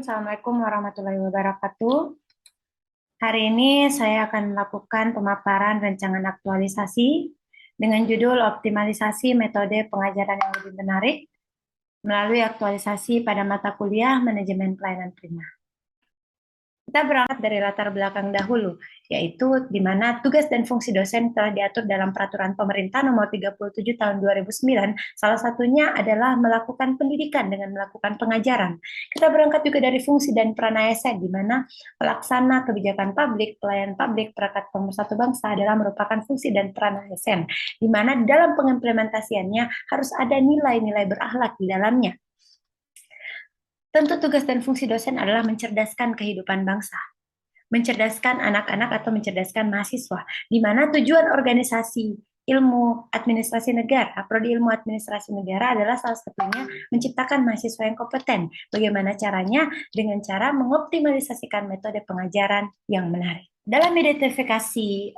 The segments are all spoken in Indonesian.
Assalamualaikum warahmatullahi wabarakatuh. Hari ini saya akan melakukan pemaparan rancangan aktualisasi dengan judul Optimalisasi Metode Pengajaran yang Lebih Menarik melalui aktualisasi pada mata kuliah Manajemen Pelayanan Prima. Kita berangkat dari latar belakang dahulu, yaitu di mana tugas dan fungsi dosen telah diatur dalam Peraturan Pemerintah Nomor 37 Tahun 2009. Salah satunya adalah melakukan pendidikan dengan melakukan pengajaran. Kita berangkat juga dari fungsi dan peran ASN, di mana pelaksana kebijakan publik, pelayan publik, perangkat pemersatu bangsa adalah merupakan fungsi dan peran ASN, di mana dalam pengimplementasiannya harus ada nilai-nilai berakhlak di dalamnya. Tentu tugas dan fungsi dosen adalah mencerdaskan kehidupan bangsa, mencerdaskan anak-anak atau mencerdaskan mahasiswa, di mana tujuan organisasi ilmu administrasi negara, prodi ilmu administrasi negara adalah salah satunya menciptakan mahasiswa yang kompeten. Bagaimana caranya? Dengan cara mengoptimalisasikan metode pengajaran yang menarik. Dalam identifikasi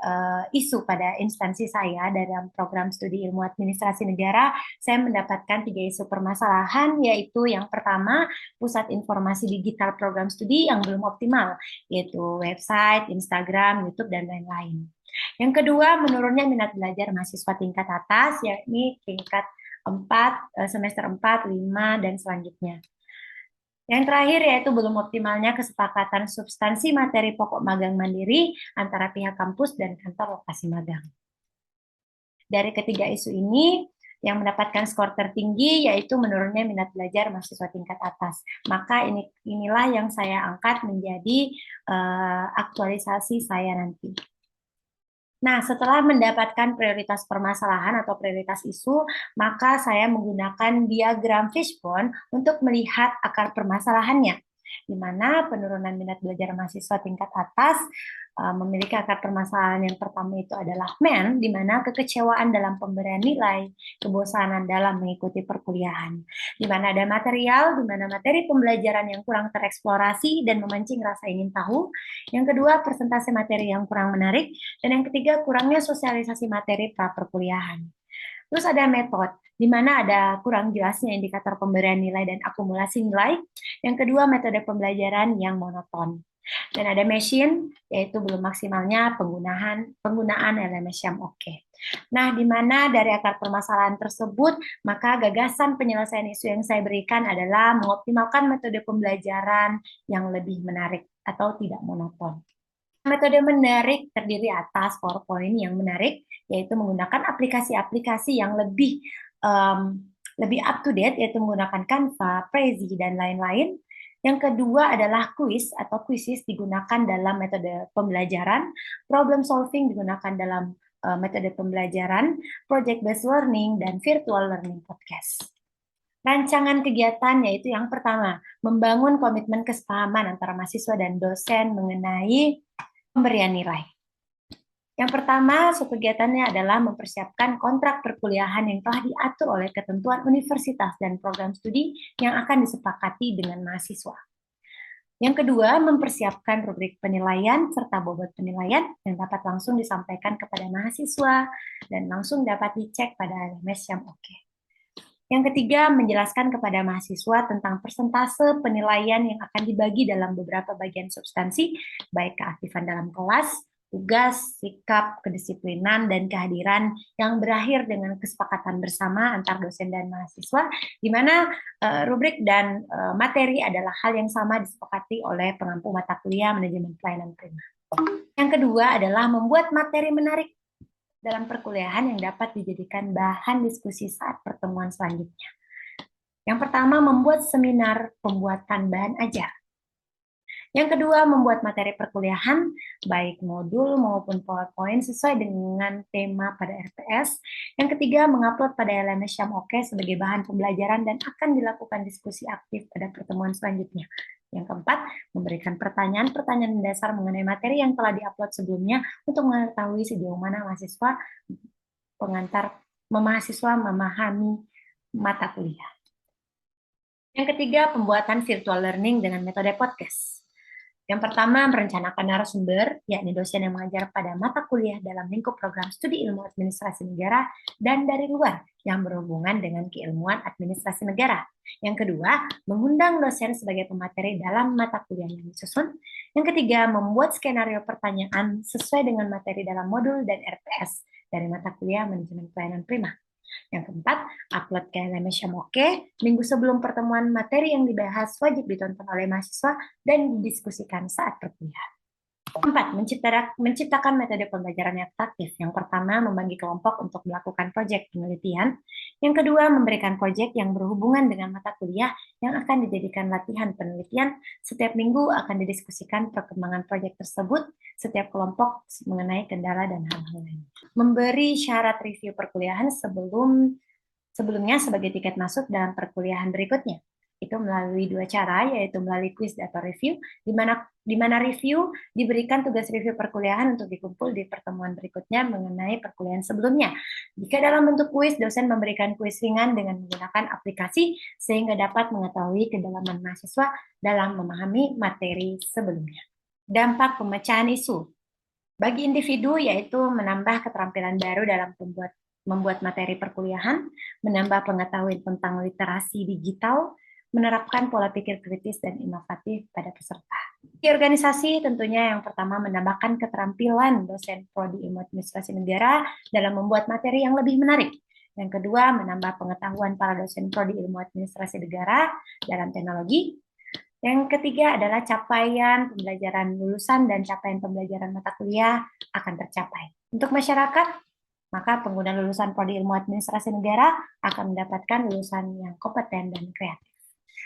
isu pada instansi saya dalam program studi ilmu administrasi negara, saya mendapatkan 3 isu permasalahan, yaitu yang pertama, pusat informasi digital program studi yang belum optimal, yaitu website, Instagram, YouTube, dan lain-lain. Yang kedua, menurunnya minat belajar mahasiswa tingkat atas, yakni tingkat 4, semester 4, 5, dan selanjutnya. Yang terakhir yaitu belum optimalnya kesepakatan substansi materi pokok magang mandiri antara pihak kampus dan kantor lokasi magang. Dari ketiga isu ini, yang mendapatkan skor tertinggi yaitu menurunnya minat belajar mahasiswa tingkat atas. Maka inilah yang saya angkat menjadi aktualisasi saya nanti. Nah, setelah mendapatkan prioritas permasalahan atau prioritas isu, maka saya menggunakan diagram fishbone untuk melihat akar permasalahannya, di mana penurunan minat belajar mahasiswa tingkat atas memiliki akar permasalahan yang pertama itu adalah di mana kekecewaan dalam pemberian nilai, kebosanan dalam mengikuti perkuliahan, di mana ada material, di mana materi pembelajaran yang kurang tereksplorasi dan memancing rasa ingin tahu. Yang kedua, presentasi materi yang kurang menarik, dan yang ketiga, kurangnya sosialisasi materi pra perkuliahan. Terus ada metode, di mana ada kurang jelasnya indikator pemberian nilai dan akumulasi nilai. Yang kedua, metode pembelajaran yang monoton. Dan ada machine, yaitu belum maksimalnya penggunaan LMS yang oke. Nah, di mana dari akar permasalahan tersebut, maka gagasan penyelesaian isu yang saya berikan adalah mengoptimalkan metode pembelajaran yang lebih menarik atau tidak monoton. Metode menarik terdiri atas PowerPoint yang menarik, yaitu menggunakan aplikasi-aplikasi yang lebih up to date, yaitu menggunakan Canva, Prezi, dan lain-lain. Yang kedua adalah quiz atau quizzes digunakan dalam metode pembelajaran, problem solving digunakan dalam metode pembelajaran, project based learning, dan virtual learning podcast. Rancangan kegiatan yaitu yang pertama, membangun komitmen kesepahaman antara mahasiswa dan dosen mengenai pemberian nilai. Yang pertama, kegiatannya adalah mempersiapkan kontrak perkuliahan yang telah diatur oleh ketentuan universitas dan program studi yang akan disepakati dengan mahasiswa. Yang kedua, mempersiapkan rubrik penilaian serta bobot penilaian yang dapat langsung disampaikan kepada mahasiswa dan langsung dapat dicek pada LMS yang oke. Yang ketiga, menjelaskan kepada mahasiswa tentang persentase penilaian yang akan dibagi dalam beberapa bagian substansi, baik keaktifan dalam kelas, tugas, sikap, kedisiplinan, dan kehadiran yang berakhir dengan kesepakatan bersama antar dosen dan mahasiswa, di mana rubrik dan materi adalah hal yang sama disepakati oleh pengampu mata kuliah Manajemen Pelayanan Prima. Yang kedua adalah membuat materi menarik dalam perkuliahan yang dapat dijadikan bahan diskusi saat pertemuan selanjutnya. Yang pertama, membuat seminar pembuatan bahan ajar. Yang kedua, membuat materi perkuliahan, baik modul maupun PowerPoint sesuai dengan tema pada RPS. Yang ketiga, mengupload pada LMS yang oke sebagai bahan pembelajaran dan akan dilakukan diskusi aktif pada pertemuan selanjutnya. Yang keempat, memberikan pertanyaan-pertanyaan dasar mengenai materi yang telah diupload sebelumnya untuk mengetahui sejauh mana mahasiswa memahami mata kuliah. Yang ketiga, pembuatan virtual learning dengan metode podcast. Yang pertama, merencanakan narasumber, yakni dosen yang mengajar pada mata kuliah dalam lingkup program studi ilmu administrasi negara dan dari luar yang berhubungan dengan keilmuan administrasi negara. Yang kedua, mengundang dosen sebagai pemateri dalam mata kuliah yang disusun. Yang ketiga, membuat skenario pertanyaan sesuai dengan materi dalam modul dan RPS dari mata kuliah manajemen pelayanan prima. Yang keempat, upload ke LMS yang oke. Minggu sebelum pertemuan, materi yang dibahas wajib ditonton oleh mahasiswa dan didiskusikan saat perkuliahan. Keempat, menciptakan metode pembelajaran yang aktif. Yang pertama, membagi kelompok untuk melakukan proyek penelitian. Yang kedua, memberikan proyek yang berhubungan dengan mata kuliah yang akan dijadikan latihan penelitian. Setiap minggu akan didiskusikan perkembangan proyek tersebut, setiap kelompok mengenai kendala dan hal-hal lain. Memberi syarat review perkuliahan sebelumnya sebagai tiket masuk dalam perkuliahan berikutnya. Itu melalui dua cara, yaitu melalui quiz atau review, di mana review diberikan tugas review perkuliahan untuk dikumpul di pertemuan berikutnya mengenai perkuliahan sebelumnya. Jika dalam bentuk quiz, dosen memberikan quiz ringan dengan menggunakan aplikasi sehingga dapat mengetahui kedalaman mahasiswa dalam memahami materi sebelumnya. Dampak pemecahan isu. Bagi individu, yaitu menambah keterampilan baru dalam membuat materi perkuliahan, menambah pengetahuan tentang literasi digital, menerapkan pola pikir kritis dan inovatif pada peserta. Di organisasi tentunya yang pertama menambahkan keterampilan dosen prodi ilmu administrasi negara dalam membuat materi yang lebih menarik. Yang kedua, menambah pengetahuan para dosen prodi ilmu administrasi negara dalam teknologi. Yang ketiga adalah capaian pembelajaran lulusan dan capaian pembelajaran mata kuliah akan tercapai. Untuk masyarakat, maka pengguna lulusan prodi ilmu administrasi negara akan mendapatkan lulusan yang kompeten dan kreatif.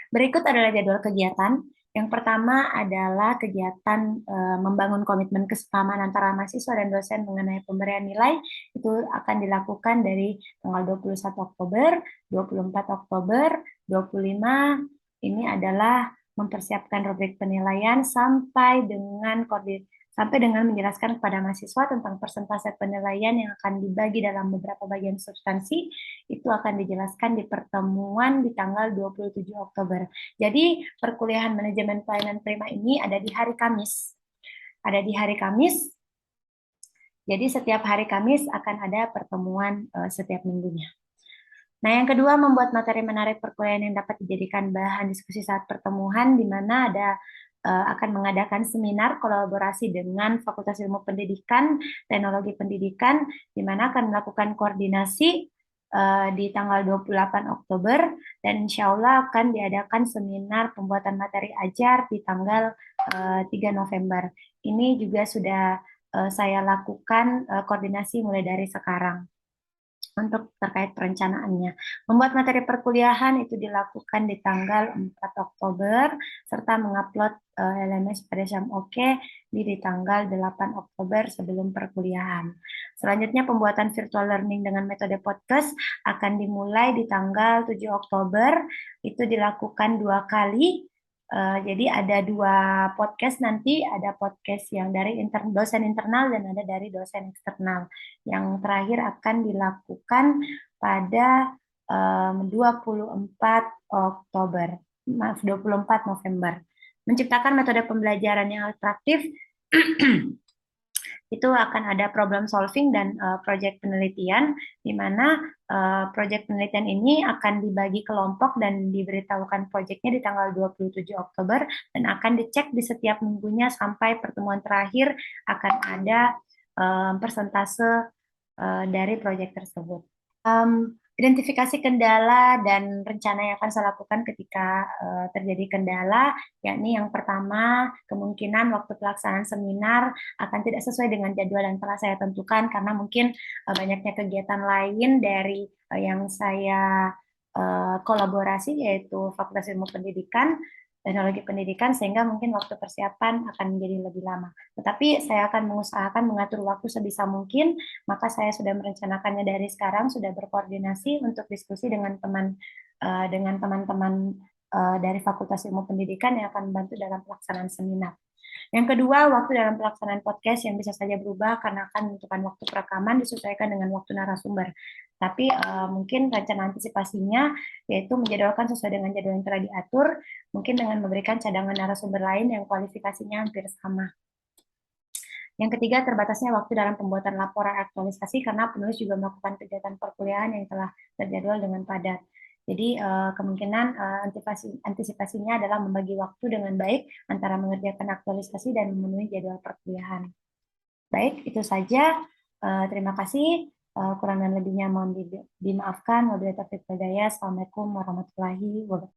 Berikut adalah jadwal kegiatan. Yang pertama adalah kegiatan membangun komitmen kesepahaman antara mahasiswa dan dosen mengenai pemberian nilai. Itu akan dilakukan dari tanggal 21 Oktober, 24 Oktober, 25. Ini adalah mempersiapkan rubrik penilaian sampai dengan menjelaskan kepada mahasiswa tentang persentase penilaian yang akan dibagi dalam beberapa bagian substansi. Itu akan dijelaskan di pertemuan di tanggal 27 Oktober. Jadi perkuliahan manajemen pelayanan prima ini ada di hari Kamis. Ada di hari Kamis. Jadi setiap hari Kamis akan ada pertemuan setiap minggunya. Nah, yang kedua, membuat materi menarik perkuliahan yang dapat dijadikan bahan diskusi saat pertemuan, di mana akan mengadakan seminar kolaborasi dengan Fakultas Ilmu Pendidikan, Teknologi Pendidikan, di mana akan melakukan koordinasi di tanggal 28 Oktober, dan insya Allah akan diadakan seminar pembuatan materi ajar di tanggal 3 November. Ini juga sudah saya lakukan koordinasi mulai dari sekarang untuk terkait perencanaannya. Membuat materi perkuliahan itu dilakukan di tanggal 4 Oktober, serta mengupload LMS pada jam oke di tanggal 8 Oktober sebelum perkuliahan. Selanjutnya, pembuatan virtual learning dengan metode podcast akan dimulai di tanggal 7 Oktober, itu dilakukan 2 kali. Jadi ada 2 podcast nanti, ada podcast yang dari dosen internal dan ada dari dosen eksternal. Yang terakhir akan dilakukan pada 24 Oktober, maaf 24 November. Menciptakan metode pembelajaran yang atraktif, itu akan ada problem solving dan proyek penelitian, di mana proyek penelitian ini akan dibagi kelompok dan diberitahukan proyeknya di tanggal 27 Oktober, dan akan dicek di setiap minggunya sampai pertemuan terakhir akan ada persentase dari proyek tersebut. Identifikasi kendala dan rencana yang akan saya lakukan ketika terjadi kendala, yakni yang pertama, kemungkinan waktu pelaksanaan seminar akan tidak sesuai dengan jadwal yang telah saya tentukan, karena mungkin banyaknya kegiatan lain dari yang saya kolaborasi, yaitu Fakultas Ilmu Pendidikan, Teknologi Pendidikan, sehingga mungkin waktu persiapan akan menjadi lebih lama. Tetapi saya akan mengusahakan mengatur waktu sebisa mungkin, maka saya sudah merencanakannya dari sekarang, sudah berkoordinasi untuk diskusi dengan teman-teman dari Fakultas Ilmu Pendidikan yang akan membantu dalam pelaksanaan seminar. Yang kedua, waktu dalam pelaksanaan podcast yang bisa saja berubah karena akan menentukan waktu perekaman disesuaikan dengan waktu narasumber. Tapi mungkin rencana antisipasinya yaitu menjadwalkan sesuai dengan jadwal yang telah diatur, mungkin dengan memberikan cadangan narasumber lain yang kualifikasinya hampir sama. Yang ketiga, terbatasnya waktu dalam pembuatan laporan aktualisasi karena penulis juga melakukan kegiatan perkuliahan yang telah terjadwal dengan padat. Jadi kemungkinan antisipasinya adalah membagi waktu dengan baik antara mengerjakan aktualisasi dan memenuhi jadwal perkuliahan. Baik, itu saja. Terima kasih. Kurang dan lebihnya mohon dimaafkan. Wabillahi taufiq wal hidayah. Assalamualaikum warahmatullahi wabarakatuh.